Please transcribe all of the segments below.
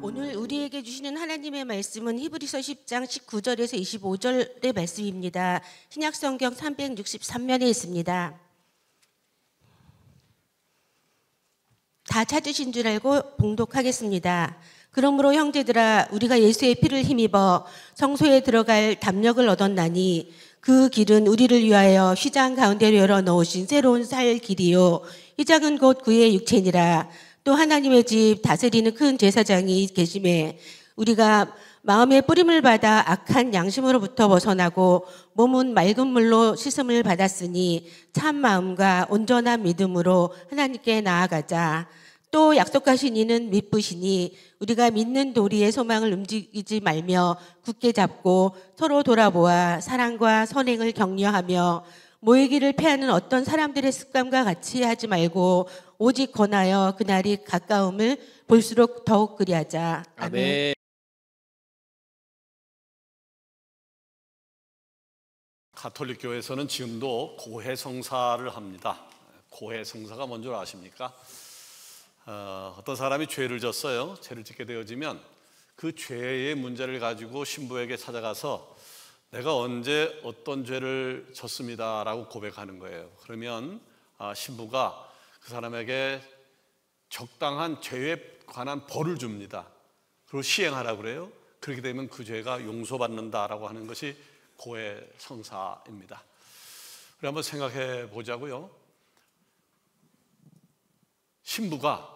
오늘 우리에게 주시는 하나님의 말씀은 히브리서 10장 19절에서 25절의 말씀입니다. 신약성경 363면에 있습니다. 다 찾으신 줄 알고 봉독하겠습니다. 그러므로 형제들아, 우리가 예수의 피를 힘입어 성소에 들어갈 담력을 얻었나니 그 길은 우리를 위하여 휘장 가운데로 열어놓으신 새로운 살 길이요, 휘장은 곧 그의 육체니라. 또 하나님의 집 다스리는 큰 제사장이 계심에 우리가 마음의 뿌림을 받아 악한 양심으로부터 벗어나고 몸은 맑은 물로 씻음을 받았으니 참 마음과 온전한 믿음으로 하나님께 나아가자. 또 약속하신 이는 미쁘시니 우리가 믿는 도리의 소망을 움직이지 말며 굳게 잡고 서로 돌아보아 사랑과 선행을 격려하며 모이기를 패하는 어떤 사람들의 습관과 같이 하지 말고 오직 권하여 그날이 가까움을 볼수록 더욱 그리하자. 아멘. 가톨릭 교회에서는 지금도 고해성사를 합니다. 고해성사가 뭔 줄 아십니까? 어떤 사람이 죄를 졌어요. 죄를 짓게 되어지면 그 죄의 문제를 가지고 신부에게 찾아가서 내가 언제 어떤 죄를 졌습니다 라고 고백하는 거예요. 그러면 신부가 그 사람에게 적당한 죄에 관한 벌을 줍니다. 그리고 시행하라고 그래요. 그렇게 되면 그 죄가 용서받는다라고 하는 것이 고해성사입니다. 우리 한번 생각해 보자고요. 신부가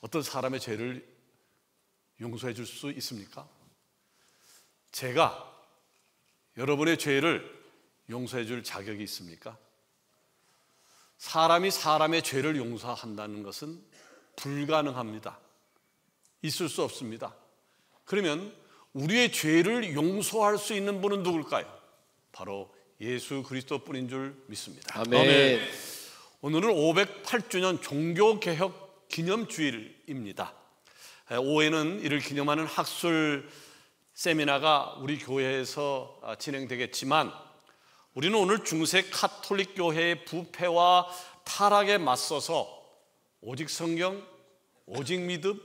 어떤 사람의 죄를 용서해 줄 수 있습니까? 제가 여러분의 죄를 용서해 줄 자격이 있습니까? 사람이 사람의 죄를 용서한다는 것은 불가능합니다. 있을 수 없습니다. 그러면 우리의 죄를 용서할 수 있는 분은 누굴까요? 바로 예수 그리스도뿐인 줄 믿습니다. 아멘. 오늘은 508주년 종교개혁 기념주일입니다. 오후에는 이를 기념하는 학술 세미나가 우리 교회에서 진행되겠지만 우리는 오늘 중세 가톨릭 교회의 부패와 타락에 맞서서 오직 성경, 오직 믿음,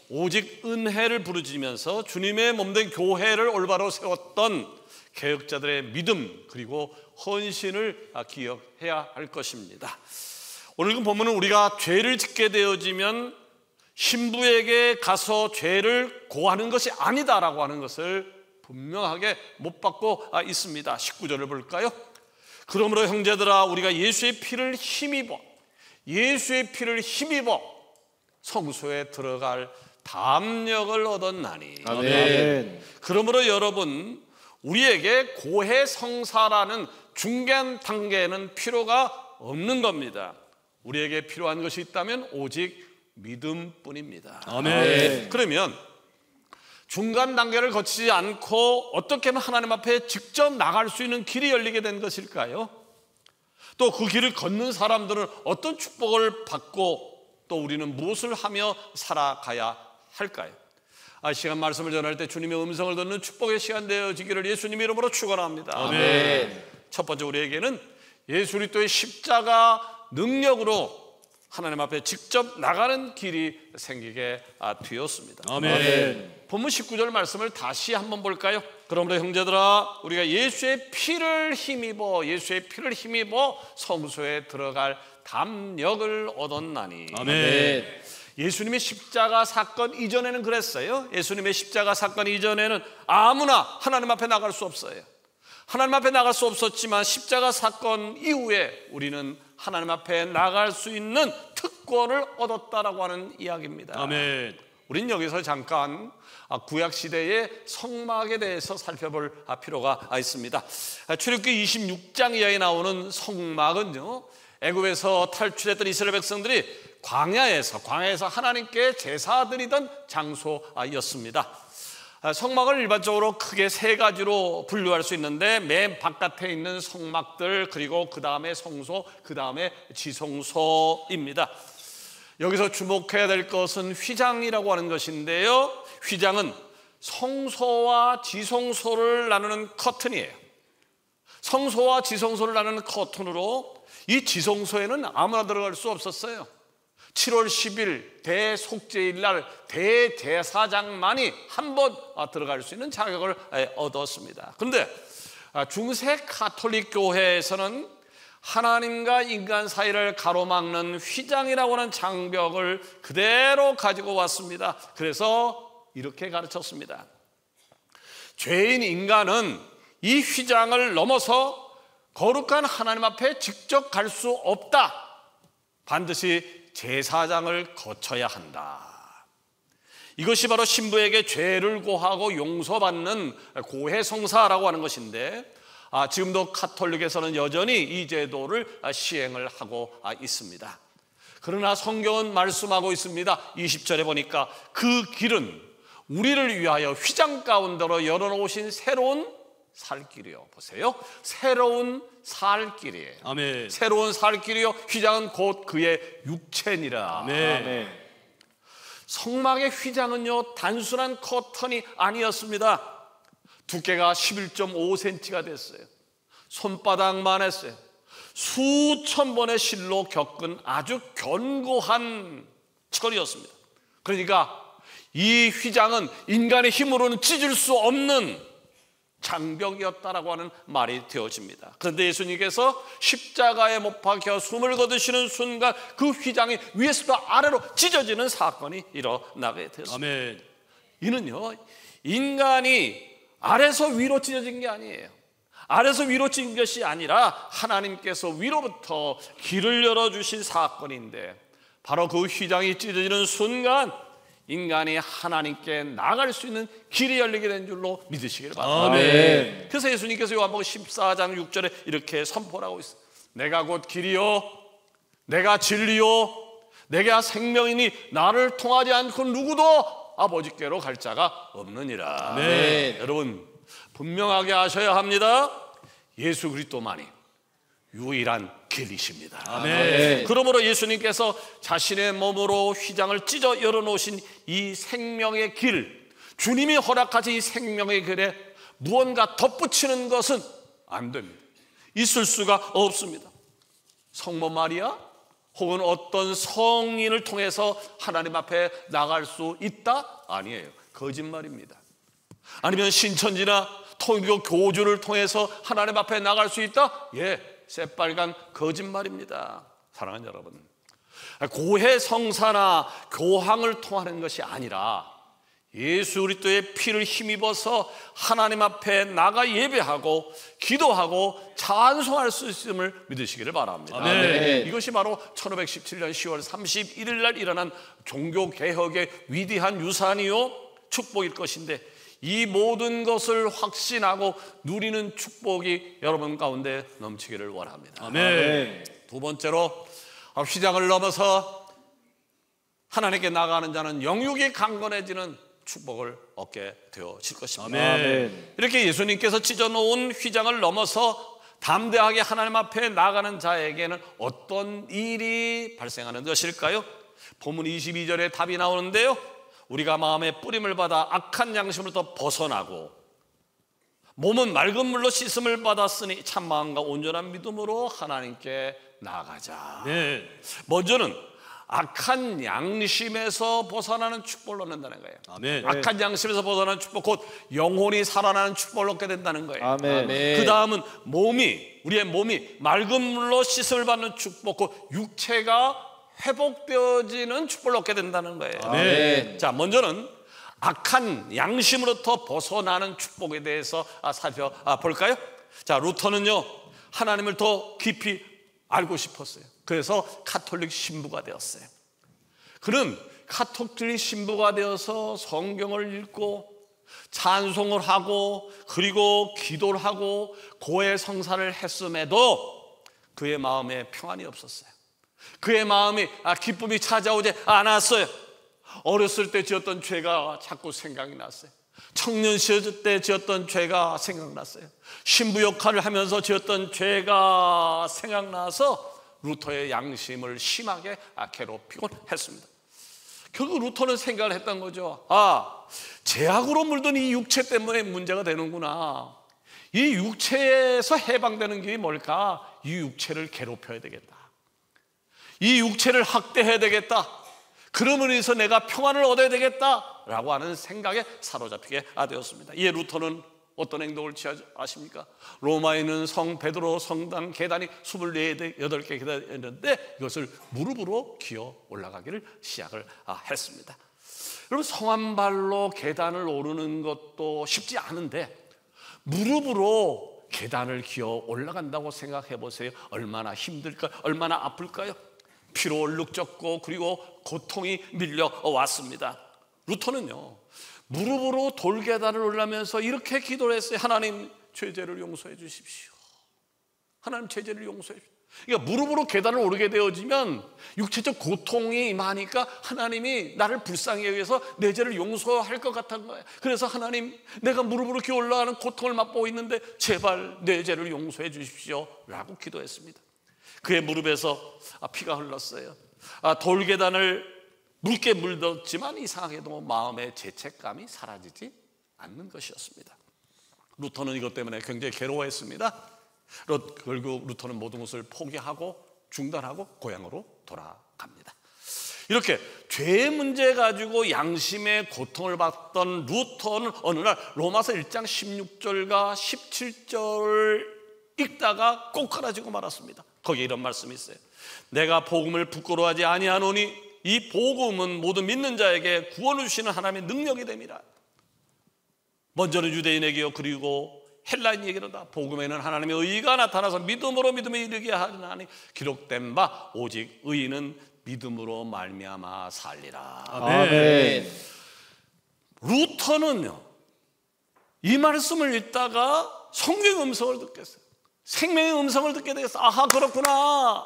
오직 은혜를 부르짖으면서 주님의 몸된 교회를 올바로 세웠던 개혁자들의 믿음 그리고 헌신을 기억해야 할 것입니다. 오늘 그 본문은 우리가 죄를 짓게 되어지면 신부에게 가서 죄를 고하는 것이 아니다라고 하는 것을 분명하게 못 받고 있습니다. 19절을 볼까요? 그러므로 형제들아, 우리가 예수의 피를 힘입어 성소에 들어갈 담력을 얻었나니. 아멘. 그러므로 여러분, 우리에게 고해성사라는 중간 단계는 필요가 없는 겁니다. 우리에게 필요한 것이 있다면 오직 믿음뿐입니다. 아멘. 그러면 중간 단계를 거치지 않고 어떻게 하면 하나님 앞에 직접 나갈 수 있는 길이 열리게 된 것일까요? 또 그 길을 걷는 사람들은 어떤 축복을 받고 또 우리는 무엇을 하며 살아가야 할까요? 시간 말씀을 전할 때 주님의 음성을 듣는 축복의 시간 되어지기를 예수님 이름으로 축원합니다. 아멘. 첫 번째, 우리에게는 예수 그리스도의 십자가 능력으로 하나님 앞에 직접 나가는 길이 생기게 되었습니다. 아멘. 본문 19절 말씀을 다시 한번 볼까요? 그러므로 형제들아, 우리가 예수의 피를 힘입어 성소에 들어갈 담력을 얻었나니. 아멘. 예수님의 십자가 사건 이전에는 그랬어요. 예수님의 십자가 사건 이전에는 아무나 하나님 앞에 나갈 수 없어요. 하나님 앞에 나갈 수 없었지만 십자가 사건 이후에 우리는 하나님 앞에 나갈 수 있는 특권을 얻었다라고 하는 이야기입니다. 아멘. 우린 여기서 잠깐 구약시대의 성막에 대해서 살펴볼 필요가 있습니다. 출애굽기 26장 이하에 나오는 성막은요, 애굽에서 탈출했던 이스라엘 백성들이 광야에서 하나님께 제사 드리던 장소였습니다. 성막을 일반적으로 크게 세 가지로 분류할 수 있는데, 맨 바깥에 있는 성막들, 그리고 그 다음에 성소, 그 다음에 지성소입니다. 여기서 주목해야 될 것은 휘장이라고 하는 것인데요, 휘장은 성소와 지성소를 나누는 커튼이에요. 성소와 지성소를 나누는 커튼으로 이 지성소에는 아무나 들어갈 수 없었어요. 7월 10일 대속죄일 날 대제사장만이 한 번 들어갈 수 있는 자격을 얻었습니다. 그런데 중세 가톨릭 교회에서는 하나님과 인간 사이를 가로막는 휘장이라고 하는 장벽을 그대로 가지고 왔습니다. 그래서 이렇게 가르쳤습니다. 죄인 인간은 이 휘장을 넘어서 거룩한 하나님 앞에 직접 갈 수 없다. 반드시 제사장을 거쳐야 한다. 이것이 바로 신부에게 죄를 고하고 용서받는 고해성사라고 하는 것인데, 지금도 가톨릭에서는 여전히 이 제도를 시행을 하고 있습니다. 그러나 성경은 말씀하고 있습니다. 20절에 보니까 그 길은 우리를 위하여 휘장 가운데로 열어놓으신 새로운 살길이요. 보세요. 새로운 살길이에요. 아멘. 새로운 살길이요. 휘장은 곧 그의 육체니라. 아멘. 성막의 휘장은요, 단순한 커튼이 아니었습니다. 두께가 11.5cm가 됐어요. 손바닥만 했어요. 수천 번의 실로 겪은 아주 견고한 철이었습니다. 그러니까 이 휘장은 인간의 힘으로는 찢을 수 없는 장벽이었다라고 하는 말이 되어집니다. 그런데 예수님께서 십자가에 못 박혀 숨을 거두시는 순간 그 휘장이 위에서부터 아래로 찢어지는 사건이 일어나게 되었습니다. 아멘. 이는요, 인간이 아래서 위로 찢어진 게 아니에요. 아래서 위로 찢은 것이 아니라 하나님께서 위로부터 길을 열어주신 사건인데, 바로 그 휘장이 찢어지는 순간 인간이 하나님께 나갈 수 있는 길이 열리게 된 줄로 믿으시길 바랍니다. 아멘. 그래서 예수님께서 요한복음 14장 6절에 이렇게 선포를 하고 있어요. 내가 곧 길이요, 내가 진리요, 내가 생명이니 나를 통하지 않고 누구도 아버지께로 갈 자가 없느니라. 아멘. 여러분, 분명하게 아셔야 합니다. 예수 그리스도만이 유일한 길이십니다. 아멘. 그러므로 예수님께서 자신의 몸으로 휘장을 찢어 열어놓으신 이 생명의 길, 주님이 허락하신 이 생명의 길에 무언가 덧붙이는 것은 안 됩니다. 있을 수가 없습니다. 성모 마리아 혹은 어떤 성인을 통해서 하나님 앞에 나갈 수 있다? 아니에요. 거짓말입니다. 아니면 신천지나 통일교 교주를 통해서 하나님 앞에 나갈 수 있다? 예, 새빨간 거짓말입니다. 사랑하는 여러분, 고해성사나 교황을 통하는 것이 아니라 예수 그리스도의 피를 힘입어서 하나님 앞에 나가 예배하고 기도하고 찬송할 수 있음을 믿으시기를 바랍니다. 아멘. 이것이 바로 1517년 10월 31일 날 일어난 종교개혁의 위대한 유산이요 축복일 것인데, 이 모든 것을 확신하고 누리는 축복이 여러분 가운데 넘치기를 원합니다. 아멘. 두 번째로, 휘장을 넘어서 하나님께 나가는 자는 영육이 강건해지는 축복을 얻게 되어질 것입니다. 아멘. 이렇게 예수님께서 찢어놓은 휘장을 넘어서 담대하게 하나님 앞에 나가는 자에게는 어떤 일이 발생하는 것일까요? 본문 22절에 답이 나오는데요, 우리가 마음에 뿌림을 받아 악한 양심으로부터 벗어나고 몸은 맑은 물로 씻음을 받았으니 참 마음과 온전한 믿음으로 하나님께 나가자. 네. 먼저는 악한 양심에서 벗어나는 축복을 얻는다는 거예요. 아멘. 악한 양심에서 벗어나는 축복, 곧 영혼이 살아나는 축복을 얻게 된다는 거예요. 아멘. 그 다음은 우리의 몸이 맑은 물로 씻음을 받는 축복, 곧 육체가 회복되어지는 축복을 얻게 된다는 거예요. 아멘. 자, 먼저는 악한 양심으로부터 벗어나는 축복에 대해서 살펴볼까요? 자, 루터는요, 하나님을 더 깊이 알고 싶었어요. 그래서 가톨릭 신부가 되었어요. 그는 가톨릭 신부가 되어서 성경을 읽고 찬송을 하고 그리고 기도를 하고 고해 성사를 했음에도 그의 마음에 평안이 없었어요. 그의 마음이 기쁨이 찾아오지 않았어요. 어렸을 때 지었던 죄가 자꾸 생각이 났어요. 청년 시절 때 지었던 죄가 생각났어요. 신부 역할을 하면서 지었던 죄가 생각나서 루터의 양심을 심하게 괴롭히곤 했습니다. 결국 루터는 생각을 했던 거죠. 죄악으로 물든 이 육체 때문에 문제가 되는구나. 이 육체에서 해방되는 길이 뭘까? 이 육체를 괴롭혀야 되겠다. 이 육체를 학대해야 되겠다, 그러므로 해서 내가 평안을 얻어야 되겠다라고 하는 생각에 사로잡히게 되었습니다. 이에 루터는 어떤 행동을 취하지 아십니까? 로마에 있는 성 베드로 성당 계단이 28개 계단이었는데 이것을 무릎으로 기어 올라가기를 시작을 했습니다. 여러분, 성한 발로 계단을 오르는 것도 쉽지 않은데 무릎으로 계단을 기어 올라간다고 생각해 보세요. 얼마나 힘들까요? 얼마나 아플까요? 피로 얼룩졌고 그리고 고통이 밀려왔습니다. 루터는요, 무릎으로 돌계단을 올라면서 이렇게 기도를 했어요. 하나님, 죄죄를 용서해 주십시오. 하나님, 죄죄를 용서해 주십시오. 그러니까 무릎으로 계단을 오르게 되어지면 육체적 고통이 많으니까 하나님이 나를 불쌍히 여기서 내 죄를 용서할 것 같은 거예요. 그래서 하나님, 내가 무릎으로 이렇게 올라가는 고통을 맛보고 있는데 제발 내 죄를 용서해 주십시오 라고 기도했습니다. 그의 무릎에서 피가 흘렀어요. 돌계단을 묽게 물었지만 이상하게도 마음의 죄책감이 사라지지 않는 것이었습니다. 루터는 이것 때문에 굉장히 괴로워했습니다. 결국 루터는 모든 것을 포기하고 중단하고 고향으로 돌아갑니다. 이렇게 죄의 문제 가지고 양심의 고통을 받던 루터는 어느 날 로마서 1장 16절과 17절을 읽다가 꼬꾸라지고 말았습니다. 거기에 이런 말씀이 있어요. 내가 복음을 부끄러워하지 아니하노니 이 복음은 모든 믿는 자에게 구원을 주시는 하나님의 능력이 됨이라. 먼저는 유대인에게요, 그리고 헬라인에게로다. 복음에는 하나님의 의가 나타나서 믿음으로 믿음에 이르게 하나니 기록된 바 오직 의인은 믿음으로 말미암아 살리라. 아멘. 루터는요, 이 말씀을 읽다가 성경의 음성을 듣겠어요. 생명의 음성을 듣게 되겠어요. 아하, 그렇구나.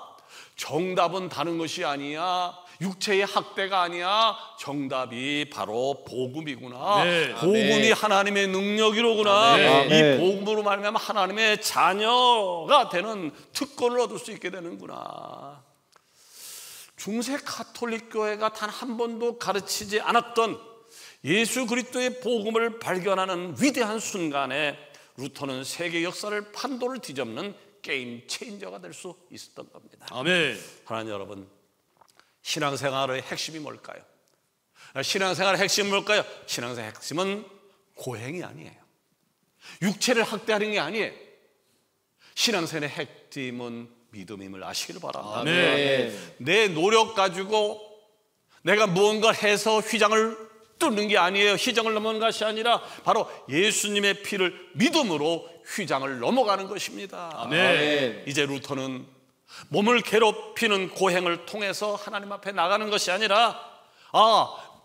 정답은 다른 것이 아니야. 육체의 학대가 아니야. 정답이 바로 복음이구나. 네. 복음이 아멘. 하나님의 능력이로구나. 아멘. 이 복음으로 말미암아 하나님의 자녀가 되는 특권을 얻을 수 있게 되는구나. 중세 가톨릭 교회가 단 한 번도 가르치지 않았던 예수 그리스도의 복음을 발견하는 위대한 순간에 루터는 세계 역사를 판도를 뒤집는 게임 체인저가 될 수 있었던 겁니다. 아멘. 하나님 여러분, 신앙생활의 핵심이 뭘까요? 신앙생활의 핵심은 뭘까요? 신앙생활의 핵심은 고행이 아니에요. 육체를 학대하는 게 아니에요. 신앙생활의 핵심은 믿음임을 아시기를 바랍니다. 아멘. 내 노력 가지고 내가 무언가를 해서 휘장을 뚫는 게 아니에요. 휘장을 넘어가는 것이 아니라 바로 예수님의 피를 믿음으로 휘장을 넘어가는 것입니다. 아멘. 이제 루터는 몸을 괴롭히는 고행을 통해서 하나님 앞에 나가는 것이 아니라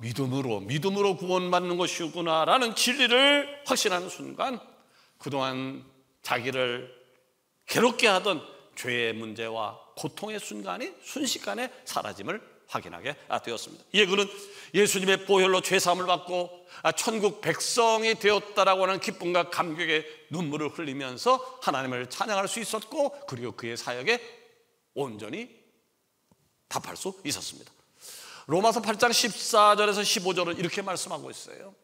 믿음으로 구원받는 것이구나 라는 진리를 확신하는 순간 그동안 자기를 괴롭게 하던 죄의 문제와 고통의 순간이 순식간에 사라짐을 확인하게 되었습니다. 이에 그는 예수님의 보혈로 죄사함을 받고 천국 백성이 되었다라고 하는 기쁨과 감격의 눈물을 흘리면서 하나님을 찬양할 수 있었고, 그리고 그의 사역에 온전히 답할 수 있었습니다. 로마서 8장 14절에서 15절은 이렇게 말씀하고 있어요.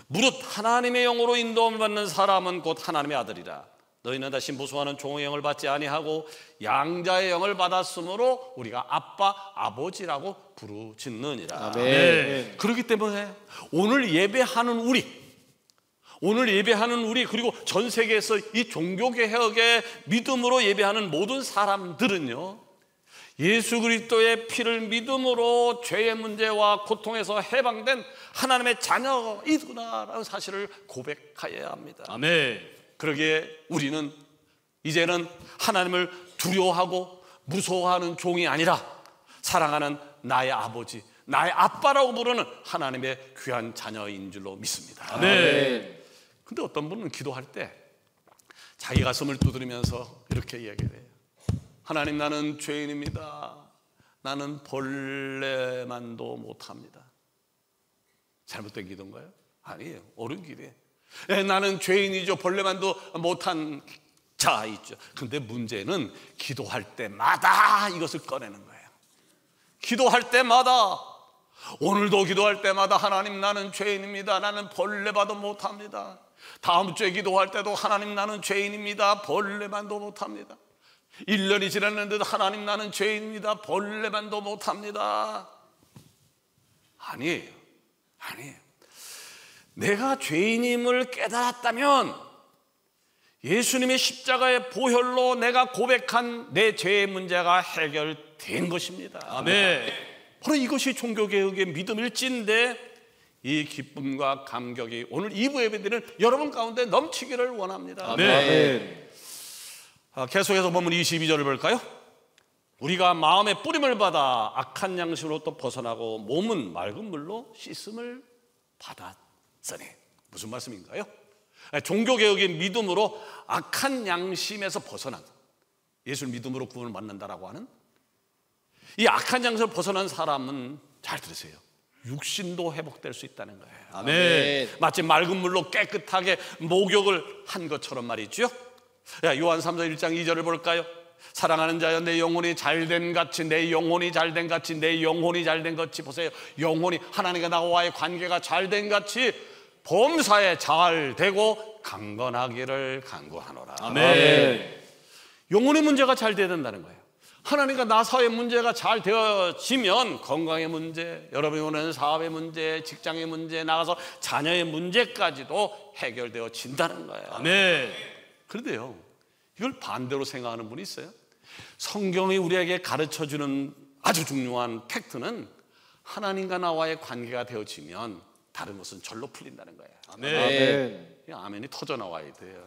무릇 하나님의 영으로 인도함을 받는 사람은 곧 하나님의 아들이라. 너희는 다시 무수하는 종의 영을 받지 아니하고 양자의 영을 받았으므로 우리가 아빠 아버지라고 부르짖느니라. 아멘. 그렇기 때문에 오늘 예배하는 우리 그리고 전 세계에서 이 종교개혁의 믿음으로 예배하는 모든 사람들은요, 예수 그리스도의 피를 믿음으로 죄의 문제와 고통에서 해방된 하나님의 자녀이구나라는 사실을 고백하여야 합니다. 아멘. 그러기에 우리는 이제는 하나님을 두려워하고 무서워하는 종이 아니라 사랑하는 나의 아버지, 나의 아빠라고 부르는 하나님의 귀한 자녀인 줄로 믿습니다. 아멘. 근데 어떤 분은 기도할 때 자기 가슴을 두드리면서 이렇게 이야기해요. 하나님, 나는 죄인입니다. 나는 벌레만도 못합니다. 잘못된 기도인가요? 아니에요. 옳은 기도예요. 나는 죄인이죠. 벌레만도 못한 자이죠. 근데 문제는 기도할 때마다 이것을 꺼내는 거예요. 기도할 때마다, 오늘도 기도할 때마다 하나님, 나는 죄인입니다. 나는 벌레봐도 못합니다. 다음 주에 기도할 때도 하나님, 나는 죄인입니다. 벌레만도 못합니다. 1년이 지났는데도 하나님 나는 죄인입니다. 벌레만도 못합니다. 아니에요. 내가 죄인임을 깨달았다면 예수님의 십자가의 보혈로 내가 고백한 내 죄의 문제가 해결된 것입니다. 아멘. 바로 이것이 종교개혁의 믿음일진데 이 기쁨과 감격이 오늘 2부 예배드리는 여러분 가운데 넘치기를 원합니다. 아멘. 계속해서 본문 22절을 볼까요? 우리가 마음의 뿌림을 받아 악한 양심으로부터 벗어나고 몸은 맑은 물로 씻음을 받았으니. 무슨 말씀인가요? 종교개혁의 믿음으로 악한 양심에서 벗어난, 예수를 믿음으로 구원을 받는다라고 하는 이 악한 양심을 벗어난 사람은, 잘 들으세요, 육신도 회복될 수 있다는 거예요. 아멘. 마치 맑은 물로 깨끗하게 목욕을 한 것처럼 말이죠. 요한 3서 1장 2절을 볼까요? 사랑하는 자여, 내 영혼이 잘된 같이, 내 영혼이 잘된 같이, 내 영혼이 잘된 같이. 보세요, 영혼이 하나님과 나와의 관계가 잘된 같이 범사에 잘 되고 강건하기를 간구하노라. 아멘. 영혼의 문제가 잘 돼야 된다는 거예요. 하나님과 나 사이의 문제가 잘 되어지면 건강의 문제, 여러분이 원하는 사업의 문제, 직장의 문제, 나가서 자녀의 문제까지도 해결되어진다는 거예요. 아멘. 그런데요, 이걸 반대로 생각하는 분이 있어요. 성경이 우리에게 가르쳐주는 아주 중요한 팩트는 하나님과 나와의 관계가 되어지면 다른 것은 절로 풀린다는 거예요. 아멘. 아멘이 터져 나와야 돼요.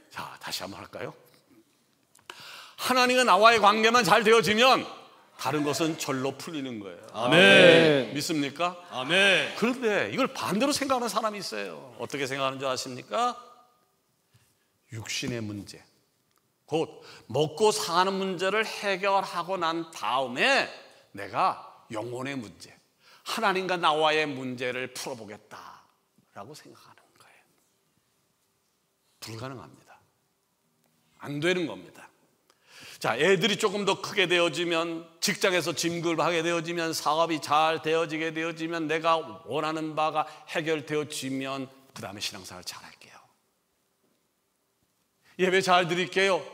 자, 다시 한번 할까요? 하나님과 나와의 관계만 잘 되어지면 다른 것은 절로 풀리는 거예요. 아멘. 믿습니까? 아멘. 그런데 이걸 반대로 생각하는 사람이 있어요. 어떻게 생각하는 줄 아십니까? 육신의 문제, 곧 먹고 사는 문제를 해결하고 난 다음에 내가 영혼의 문제, 하나님과 나와의 문제를 풀어보겠다라고 생각하는 거예요. 불가능합니다. 안 되는 겁니다. 자, 애들이 조금 더 크게 되어지면, 직장에서 진급을 하게 되어지면, 사업이 잘 되어지게 되어지면, 내가 원하는 바가 해결되어지면 그 다음에 신앙생활 잘할게요, 예배 잘 드릴게요,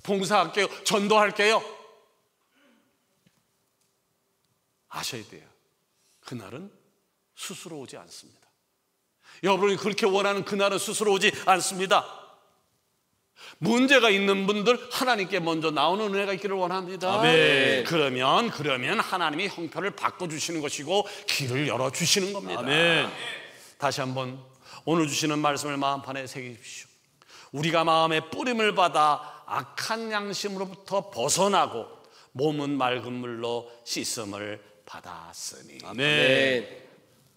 봉사할게요, 전도할게요. 아셔야 돼요, 그날은 스스로 오지 않습니다. 여러분이 그렇게 원하는 그날은 스스로 오지 않습니다. 문제가 있는 분들 하나님께 먼저 나오는 은혜가 있기를 원합니다. 아멘. 그러면 하나님이 형편을 바꿔주시는 것이고 길을 열어주시는 겁니다. 아멘. 다시 한번 오늘 주시는 말씀을 마음판에 새기십시오. 우리가 마음의 뿌림을 받아 악한 양심으로부터 벗어나고 몸은 맑은 물로 씻음을 받았으니. 아멘.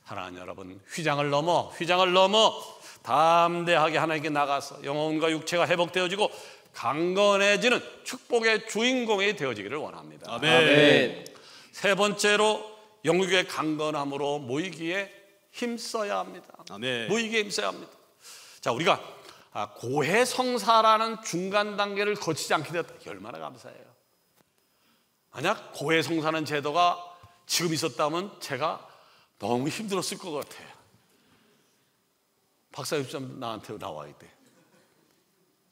사랑하는 여러분, 휘장을 넘어 담대하게 하나님께 나가서 영혼과 육체가 회복되어지고 강건해지는 축복의 주인공이 되어지기를 원합니다. 아멘. 세 번째로 영육의 강건함으로 모이기에 힘써야 합니다. 아멘. 모이기에 힘써야 합니다. 자, 우리가 고해성사라는 중간 단계를 거치지 않게 되었다. 얼마나 감사해요. 만약 고해성사는 제도가 지금 있었다면 제가 너무 힘들었을 것 같아요. 박사님 나한테 나와야 돼.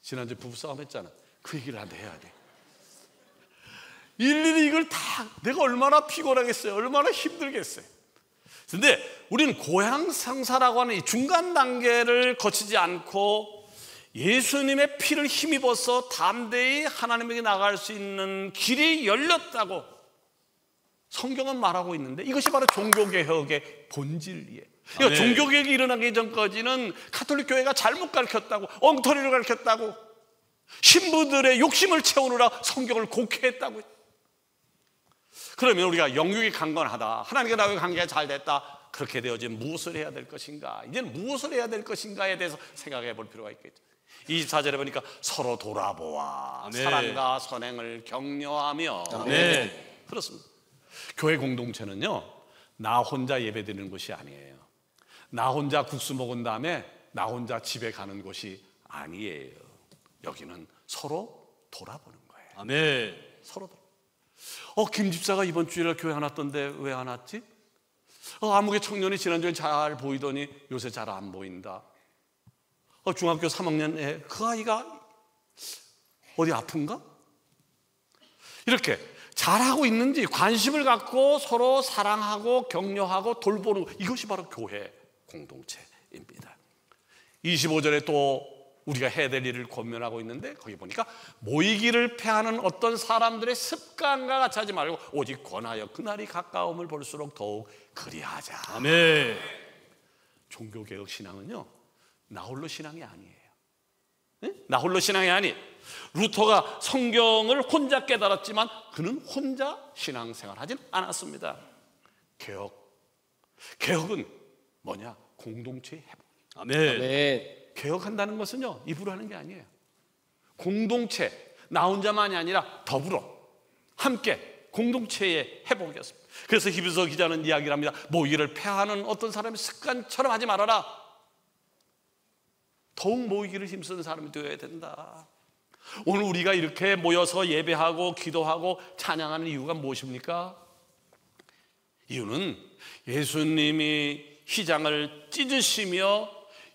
지난주에 부부싸움 했잖아. 그 얘기를 한테 해야 돼. 일일이 이걸 다 내가 얼마나 피곤하겠어요, 얼마나 힘들겠어요. 근데 우리는 고해성사라고 하는 이 중간 단계를 거치지 않고 예수님의 피를 힘입어서 담대히 하나님에게 나갈 수 있는 길이 열렸다고 성경은 말하고 있는데, 이것이 바로 종교개혁의 본질이에요. 그러니까 종교개혁이 일어나기 전까지는 가톨릭 교회가 잘못 가르쳤다고, 엉터리를 가르쳤다고, 신부들의 욕심을 채우느라 성경을 곡해했다고. 그러면 우리가 영육이 강건하다, 하나님과 나와의 관계가 잘 됐다, 그렇게 되어지면 무엇을 해야 될 것인가, 이제는 무엇을 해야 될 것인가에 대해서 생각해 볼 필요가 있겠죠. 24절에 보니까 서로 돌아보아 아멘. 사랑과 선행을 격려하며. 아멘. 그렇습니다. 교회 공동체는요, 나 혼자 예배드리는 것이 아니에요. 나 혼자 국수 먹은 다음에 나 혼자 집에 가는 곳이 아니에요. 여기는 서로 돌아보는 거예요. 아멘. 서로 김 집사가 이번 주일에 교회 안 왔던데 왜 안 왔지? 아무개 청년이 지난주에 잘 보이더니 요새 잘 안 보인다. 중학교 3학년에 그 아이가 어디 아픈가? 이렇게 잘하고 있는지 관심을 갖고 서로 사랑하고 격려하고 돌보는, 이것이 바로 교회 공동체입니다. 25절에 또 우리가 해야 될 일을 권면하고 있는데, 거기 보니까 모이기를 패하는 어떤 사람들의 습관과 같이 하지 말고 오직 권하여 그날이 가까움을 볼수록 더욱 그리하자. 아멘. 종교개혁 신앙은요, 나홀로 신앙이 아니에요. 네? 나홀로 신앙이 아니. 루터가 성경을 혼자 깨달았지만 그는 혼자 신앙생활 하진 않았습니다. 개혁은 뭐냐? 공동체의 회복. 아멘. 아멘. 개혁한다는 것은요, 입으로 하는 게 아니에요. 공동체, 나 혼자만이 아니라 더불어 함께 공동체의 회복이었습니다. 그래서 히브리서 기자는 이야기를 합니다. 모이기를 패하는 어떤 사람의 습관처럼 하지 말아라. 더욱 모이기를 힘쓰는 사람이 되어야 된다. 오늘 우리가 이렇게 모여서 예배하고 기도하고 찬양하는 이유가 무엇입니까? 이유는 예수님이 휘장을 찢으시며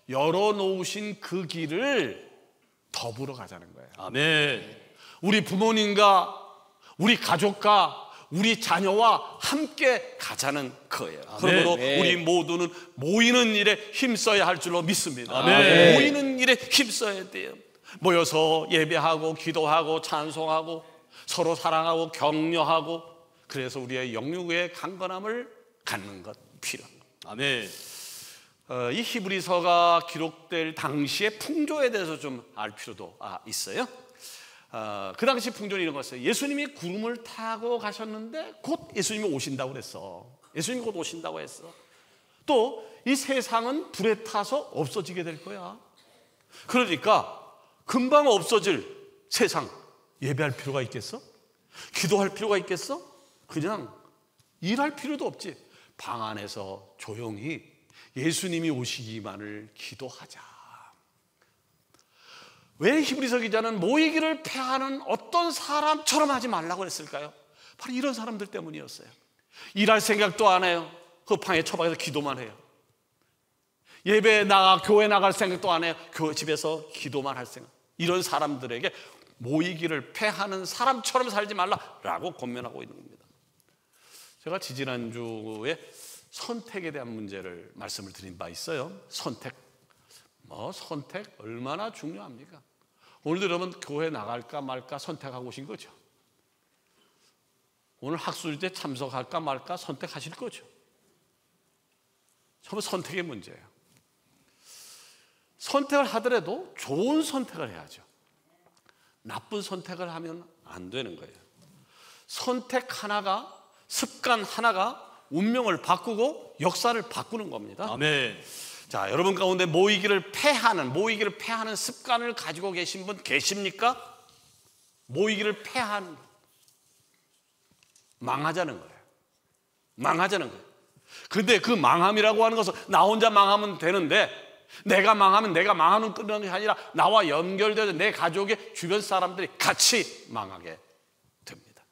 열어놓으신 그 길을 더불어 가자는 거예요. 아멘. 우리 부모님과 우리 가족과 우리 자녀와 함께 가자는 거예요. 그러므로 아멘. 우리 모두는 모이는 일에 힘써야 할 줄로 믿습니다. 아멘. 모이는 일에 힘써야 돼요. 모여서 예배하고 기도하고 찬송하고 서로 사랑하고 격려하고, 그래서 우리의 영육의 강건함을 갖는 것 필요합니다. 아멘. 이 히브리서가 기록될 당시의 풍조에 대해서 좀 알 필요도 있어요. 그 당시 풍조는 이런 거였어요. 예수님이 구름을 타고 가셨는데 곧 예수님이 오신다고 그랬어. 예수님이 곧 오신다고 했어. 또 이 세상은 불에 타서 없어지게 될 거야. 그러니까 금방 없어질 세상 예배할 필요가 있겠어? 기도할 필요가 있겠어? 그냥 일할 필요도 없지. 방 안에서 조용히 예수님이 오시기만을 기도하자. 왜 히브리서 기자는 모이기를 패하는 어떤 사람처럼 하지 말라고 했을까요? 바로 이런 사람들 때문이었어요. 일할 생각도 안 해요. 흙방에 처박아서 기도만 해요. 예배 나가 교회 나갈 생각도 안 해요. 집에서 기도만 할 생각. 이런 사람들에게 모이기를 패하는 사람처럼 살지 말라라고 권면하고 있는 겁니다. 제가 지지난주에 선택에 대한 문제를 말씀을 드린 바 있어요. 선택 얼마나 중요합니까? 오늘도 여러분 교회 나갈까 말까 선택하고 오신 거죠. 오늘 학술제 참석할까 말까 선택하실 거죠. 전부 선택의 문제예요. 선택을 하더라도 좋은 선택을 해야죠. 나쁜 선택을 하면 안 되는 거예요. 선택 하나가, 습관 하나가 운명을 바꾸고 역사를 바꾸는 겁니다. 아멘. 자, 여러분 가운데 모이기를 패하는 습관을 가지고 계신 분 계십니까? 모이기를 패하는, 망하자는 거예요. 망하자는 거예요. 그런데 그 망함이라고 하는 것은 나 혼자 망하면 되는데, 내가 망하면 내가 망하는 끝나는 게 아니라 나와 연결되어서 내 가족의 주변 사람들이 같이 망하게 됩니다.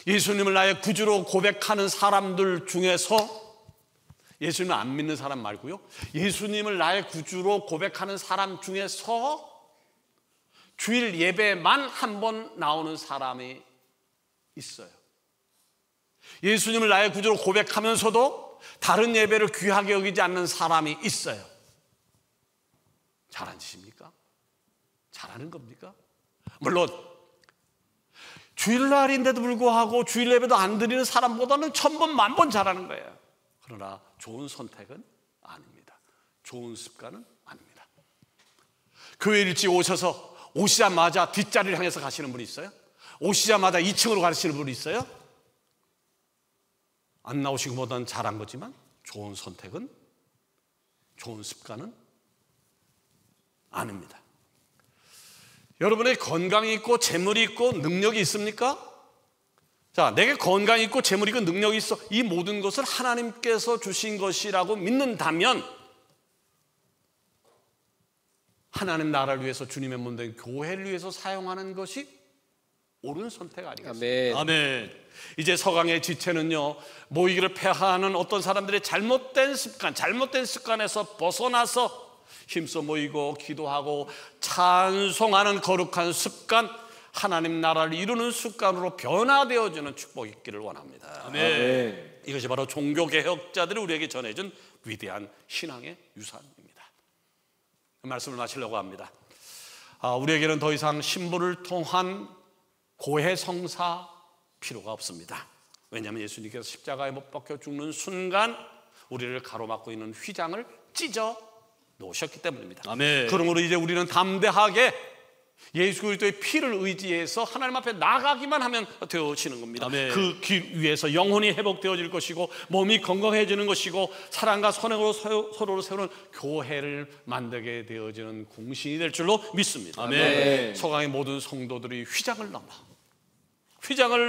예수님을 나의 구주로 고백하는 사람들 중에서, 예수님을 안 믿는 사람 말고요, 예수님을 나의 구주로 고백하는 사람 중에서 주일 예배만 한 번 나오는 사람이 있어요. 예수님을 나의 구주로 고백하면서도 다른 예배를 귀하게 여기지 않는 사람이 있어요. 잘 안 지십니까? 잘하는 겁니까? 물론 주일날인데도 불구하고 주일 예배도 안 드리는 사람보다는 1000번, 10,000번 잘하는 거예요. 그러나 좋은 선택은 아닙니다. 좋은 습관은 아닙니다. 교회 일찍 오시자마자 뒷자리를 향해서 가시는 분이 있어요? 오시자마자 2층으로 가시는 분이 있어요? 안 나오신 것보다는 잘한 거지만 좋은 선택은, 좋은 습관은 아닙니다. 여러분의 건강이 있고 재물이 있고 능력이 있습니까? 자, 내게 건강이 있고 재물이 있고 능력이 있어. 이 모든 것을 하나님께서 주신 것이라고 믿는다면 하나님 나라를 위해서, 주님의 몸된 교회를 위해서 사용하는 것이 옳은 선택 아니겠습니까? 아멘. 아멘. 이제 서강의 지체는요, 모이기를 패하는 어떤 사람들의 잘못된 습관에서 벗어나서 힘써 모이고 기도하고 찬송하는 거룩한 습관, 하나님 나라를 이루는 습관으로 변화되어지는 축복이 있기를 원합니다. 아멘. 이것이 바로 종교개혁자들이 우리에게 전해준 위대한 신앙의 유산입니다. 말씀을 마치려고 합니다. 우리에게는 더 이상 신부를 통한 고해성사 필요가 없습니다. 왜냐하면 예수님께서 십자가에 못 박혀 죽는 순간 우리를 가로막고 있는 휘장을 찢어 놓으셨기 때문입니다. 아멘. 그러므로 이제 우리는 담대하게 예수 그리스도의 피를 의지해서 하나님 앞에 나가기만 하면 되어지는 겁니다. 아멘. 그 길 위에서 영혼이 회복되어질 것이고 몸이 건강해지는 것이고 사랑과 선행으로 서로를 세우는 교회를 만들게 되어지는 공신이 될 줄로 믿습니다. 아멘. 서강의 모든 성도들이 휘장을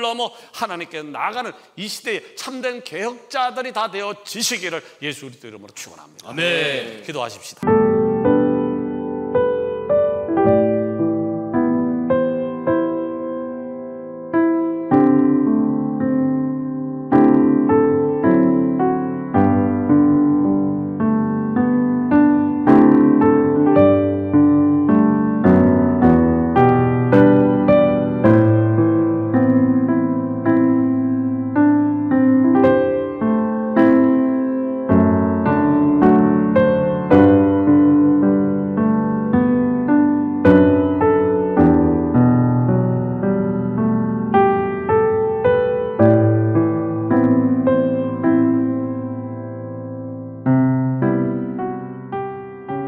넘어 하나님께 나아가는 이 시대에 참된 개혁자들이 다 되어지시기를 예수 그리스도 이름으로 축원합니다. 아멘. 기도하십시다.